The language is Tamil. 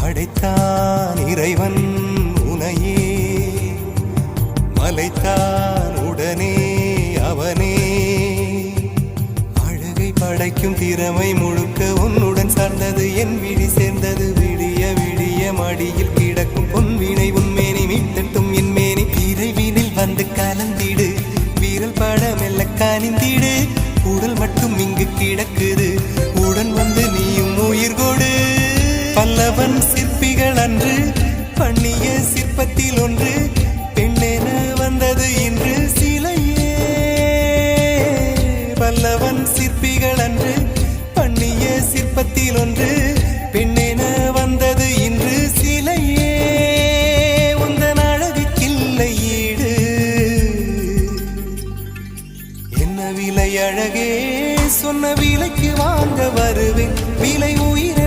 படைத்தான் இறைவன் உனையே, மலைத்தான் உடனே அவனே. அழகை படைக்கும் திறமை முழுக்க உன்னுடன் சார்ந்தது, என் விழி சேர்ந்தது. விடிய விடிய மடியில் கிடக்கும் பொன்வினை உன்மேனி மீட்டட்டும் என் மேனி. விரைவினில் வந்து கலந்திடு, வீரல் பட மெல்ல காணிந்திடு. உடல் மட்டும் இங்கு கிடக்குது, உடன் வந்து நீயும் உயிர் கொடு. பல்லவன் சிற்பிகள் அன்று பண்ணிய சிற்பத்தில் ஒன்று, பெண்ணென வந்தது இன்று சிலையே. பல்லவன் சிற்பிகள் அன்று பண்ணிய சிற்பத்தில் ஒன்று, பெண்ணென வந்தது இன்று சிலையே. உந்தன் அழகுக்கில்லை ஈடு, என்ன விலை அழகே, சொன்ன விலைக்கு வாங்க வருவேன். விலை உயிரை